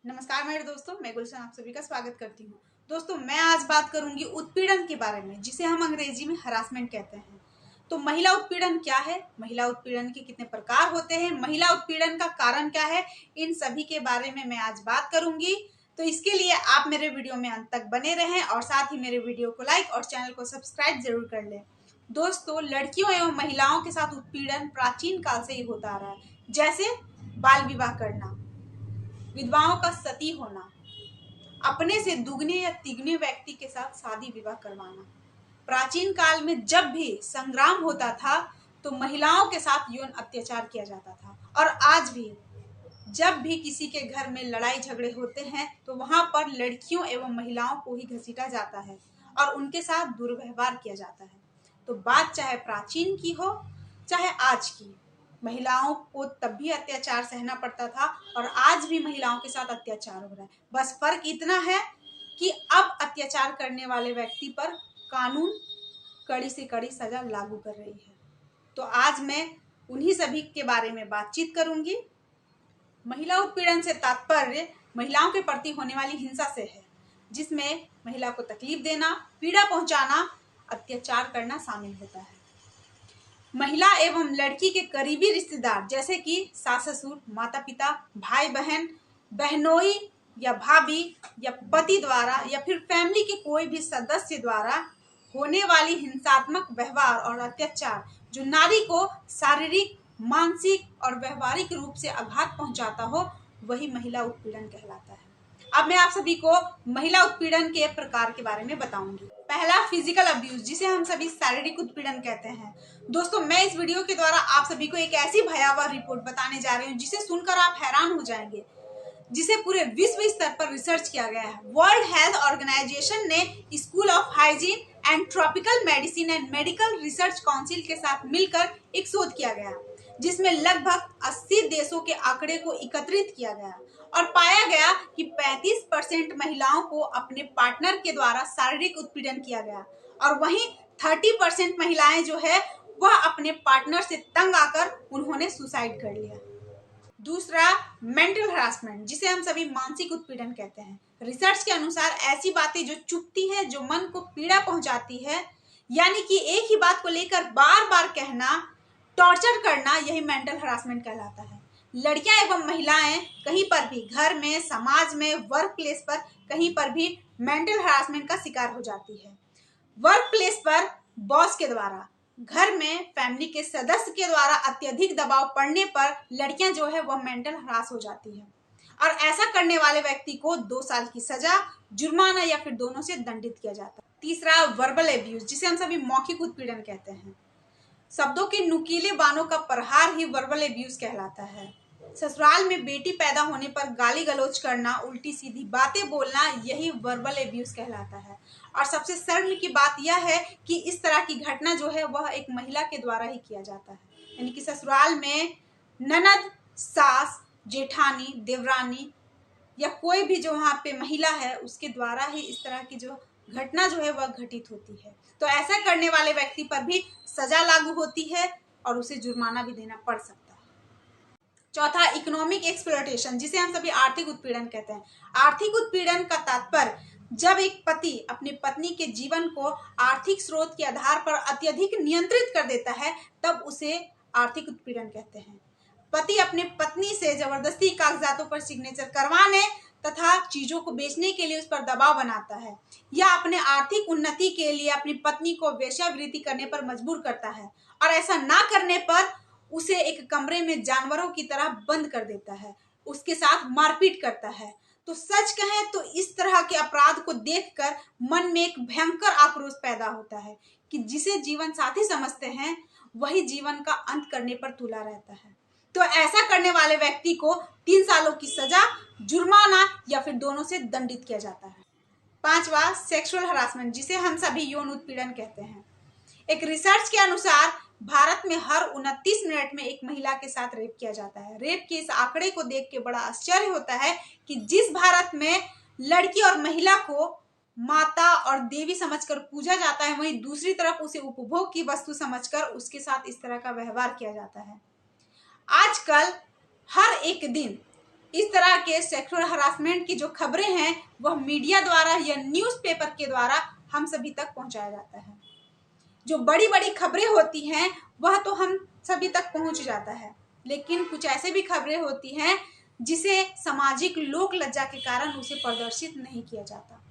नमस्कार मेरे दोस्तों, मैं गुलशन आप सभी का स्वागत करती हूँ। दोस्तों, मैं आज बात करूंगी उत्पीड़न के बारे में, जिसे हम अंग्रेजी में हरासमेंट कहते हैं। तो महिला उत्पीड़न क्या है, महिला उत्पीड़न के कितने प्रकार होते हैं, महिला उत्पीड़न का कारण क्या है, इन सभी के बारे में मैं आज बात करूंगी। तो इसके लिए आप मेरे वीडियो में अंत तक बने रहें और साथ ही मेरे वीडियो को लाइक और चैनल को सब्सक्राइब जरूर कर लें। दोस्तों, लड़कियों एवं महिलाओं के साथ उत्पीड़न प्राचीन काल से ही होता आ रहा है, जैसे बाल विवाह करना, विधवाओं का सती होना, अपने से दुगने या तिगने व्यक्ति के साथ शादी विवाह करवाना। प्राचीन काल में जब भी संग्राम होता था तो महिलाओं के साथ यौन अत्याचार किया जाता था, और आज भी जब भी किसी के घर में लड़ाई झगड़े होते हैं तो वहां पर लड़कियों एवं महिलाओं को ही घसीटा जाता है और उनके साथ दुर्व्यवहार किया जाता है। तो बात चाहे प्राचीन की हो चाहे आज की, महिलाओं को तब भी अत्याचार सहना पड़ता था और आज भी महिलाओं के साथ अत्याचार हो रहा है। बस फर्क इतना है कि अब अत्याचार करने वाले व्यक्ति पर कानून कड़ी से कड़ी सजा लागू कर रही है। तो आज मैं उन्हीं सभी के बारे में बातचीत करूंगी। महिला उत्पीड़न से तात्पर्य महिलाओं के प्रति होने वाली हिंसा से है, जिसमें महिला को तकलीफ देना, पीड़ा पहुंचाना, अत्याचार करना शामिल होता है। महिला एवं लड़की के करीबी रिश्तेदार जैसे कि सास ससुर, माता पिता, भाई बहन, बहनोई या भाभी या पति द्वारा या फिर फैमिली के कोई भी सदस्य द्वारा होने वाली हिंसात्मक व्यवहार और अत्याचार जो नारी को शारीरिक, मानसिक और व्यवहारिक रूप से आघात पहुंचाता हो, वही महिला उत्पीड़न कहलाता है। अब मैं आप सभी को महिला उत्पीड़न के प्रकार के बारे में बताऊंगी। पहला, फिजिकल अब्यूज, जिसे हम सभी शारीरिक उत्पीड़न कहते हैं। दोस्तों, मैं इस वीडियो के द्वारा आप सभी को एक ऐसी भयावह रिपोर्ट बताने जा रही हूँ जिसे सुनकर आप हैरान हो जाएंगे, जिसे पूरे विश्व स्तर पर रिसर्च किया गया है। वर्ल्ड हेल्थ ऑर्गेनाइजेशन ने school of hygiene and tropical medicine and medical research council के साथ मिलकर एक शोध किया गया, जिसमें लगभग 80 देशों के आंकड़े को एकत्रित किया गया और पाया गया कि 35% महिलाओं को अपने पार्टनर के द्वारा शारीरिक उत्पीड़न किया गया, और वहीं 30% महिलाएं जो है वह अपने पार्टनर से तंग आकर उन्होंने सुसाइड कर लिया। दूसरा, मेंटल हरासमेंट, जिसे हम सभी मानसिक उत्पीड़न कहते हैं। रिसर्च के अनुसार ऐसी बातें जो चुभती हैं, जो मन को पीड़ा पहुंचाती है, यानी कि एक ही बात को लेकर बार बार कहना, टॉर्चर करना, यही मेंटल हरासमेंट कहलाता है। लड़कियां एवं महिलाएं कहीं पर भी, घर में, समाज में, वर्क प्लेस पर, कहीं पर भी मेंटल हरासमेंट का शिकार हो जाती है। वर्क प्लेस पर बॉस के द्वारा, घर में फैमिली के सदस्य के द्वारा अत्यधिक दबाव पड़ने पर लड़कियां जो है वह मेंटल हरास हो जाती है, और ऐसा करने वाले व्यक्ति को 2 साल की सजा, जुर्माना या फिर दोनों से दंडित किया जाता है। तीसरा, वर्बल एब्यूज, जिसे हम सभी मौखिक उत्पीड़न कहते हैं। शब्दों के नुकीले बाणों का प्रहार ही वर्बल एब्यूज कहलाता है। ससुराल में बेटी पैदा होने पर गाली गलौज करना, उल्टी सीधी बातें बोलना, यही वर्बल एब्यूज कहलाता है। और सबसे शर्म की बात यह है कि इस तरह की घटना जो है वह एक महिला के द्वारा ही किया जाता है, यानी कि ससुराल में ननद, सास, जेठानी, देवरानी या कोई भी जो वहाँ पे महिला है उसके द्वारा ही इस तरह की जो घटना जो है वह घटित होती है। तो ऐसा करने वाले व्यक्ति पर भी सजा लागू होती है और उसे जुर्माना भी देना पड़ सकता है। चौथा, इकोनॉमिक एक्सप्लॉयटेशन, जिसे हम सभी आर्थिक उत्पीड़न कहते हैं। आर्थिक उत्पीड़न का तात्पर्य जब एक पति अपनी पत्नी के जीवन को आर्थिक स्रोत के आधार पर अत्यधिक नियंत्रित कर देता है, तब उसे आर्थिक उत्पीड़न कहते हैं। पति अपने पत्नी से जबरदस्ती कागजातों पर सिग्नेचर करवाने तथा चीजों को बेचने के लिए उस पर दबाव बनाता है, या अपने आर्थिक उन्नति के लिए अपनी पत्नी को वेश्यावृत्ति करने पर मजबूर करता है, और ऐसा ना करने पर उसे एक कमरे में जानवरों की तरह बंद कर देता है, उसके साथ मारपीट करता है। तो सच कहें तो इस तरह के अपराध को देखकर मन में एक भयंकर आक्रोश पैदा होता है कि जिसे जीवन साथी समझते हैं वही जीवन का अंत करने पर तुला रहता है। तो ऐसा करने वाले व्यक्ति को 3 सालों की सजा, जुर्माना या फिर दोनों से दंडित किया जाता है। पांचवा, सेक्सुअल हरासमेंट, जिसे हम सभी यौन उत्पीड़न कहते हैं। एक रिसर्च के अनुसार भारत में हर 29 मिनट में एक महिला के साथ रेप किया जाता है। रेप के इस आंकड़े को देख के बड़ा आश्चर्य होता है कि जिस भारत में लड़की और महिला को माता और देवी समझकर पूजा जाता है, वहीं दूसरी तरफ उसे उपभोग की वस्तु समझकर उसके साथ इस तरह का व्यवहार किया जाता है। आजकल हर एक दिन इस तरह के सेक्सुअल हरासमेंट की जो खबरें हैं वह मीडिया द्वारा या न्यूज़पेपर के द्वारा हम सभी तक पहुंचाया जाता है। जो बड़ी बड़ी खबरें होती हैं वह तो हम सभी तक पहुंच जाता है, लेकिन कुछ ऐसे भी खबरें होती हैं जिसे सामाजिक लोक लज्जा के कारण उसे प्रदर्शित नहीं किया जाता।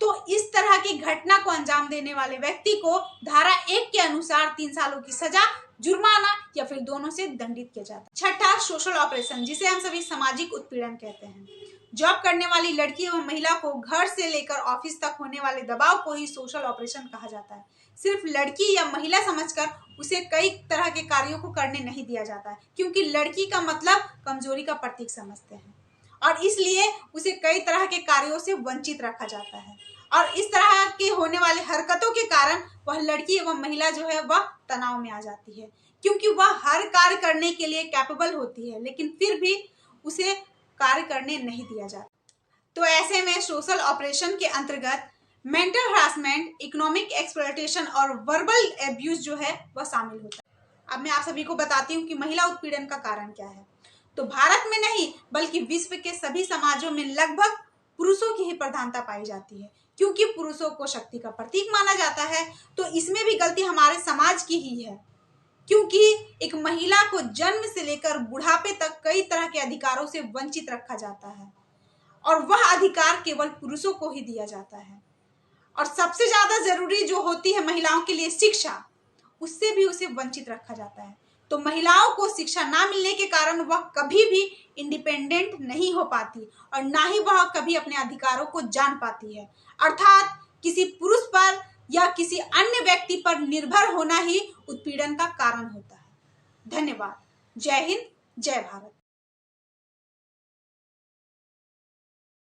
तो इस तरह की घटना को अंजाम देने वाले व्यक्ति को धारा 1 के अनुसार 3 सालों की सजा, जुर्माना या फिर दोनों से दंडित किया जाता है। छठा, सोशल ऑपरेशन, जिसे हम सभी सामाजिक उत्पीड़न कहते हैं। जॉब करने वाली लड़की एवं महिला को घर से लेकर ऑफिस तक होने वाले दबाव को ही सोशल ऑपरेशन कहा जाता है। सिर्फ लड़की या महिला समझकर उसे कई तरह के कार्यों को करने नहीं दिया जाता है, क्योंकि लड़की का मतलब कमजोरी का प्रतीक समझते हैं और इसलिए उसे कई तरह के कार्यों से वंचित रखा जाता है। और इस तरह के होने वाले हरकतों के कारण वह लड़की एवं महिला जो है वह तनाव में आ जाती है, क्योंकि वह हर कार्य करने के लिए कैपेबल होती है, लेकिन फिर भी उसे कार्य करने नहीं दिया जाता। तो ऐसे में सोशल ऑपरेशन के अंतर्गत मेंटल हरासमेंट, इकोनॉमिक एक्सप्लॉयटेशन और वर्बल एब्यूज जो है वह शामिल होता है। अब मैं आप सभी को बताती हूँ कि महिला उत्पीड़न का कारण क्या है। तो भारत में नहीं बल्कि विश्व के सभी समाजों में लगभग पुरुषों की ही प्रधानता पाई जाती है, क्योंकि पुरुषों को शक्ति का प्रतीक माना जाता है। तो इसमें भी गलती हमारे समाज की ही है, क्योंकि एक महिला को जन्म से लेकर बुढ़ापे तक कई तरह के अधिकारों से वंचित रखा जाता है और वह अधिकार केवल पुरुषों को ही दिया जाता है। और सबसे ज्यादा जरूरी जो होती है महिलाओं के लिए शिक्षा, उससे भी उसे वंचित रखा जाता है। तो महिलाओं को शिक्षा ना मिलने के कारण वह कभी भी इंडिपेंडेंट नहीं हो पाती और ना ही वह कभी अपने अधिकारों को जान पाती है। अर्थात किसी पुरुष पर या किसी अन्य व्यक्ति पर निर्भर होना ही उत्पीड़न का कारण होता है। धन्यवाद। जय हिंद, जय भारत।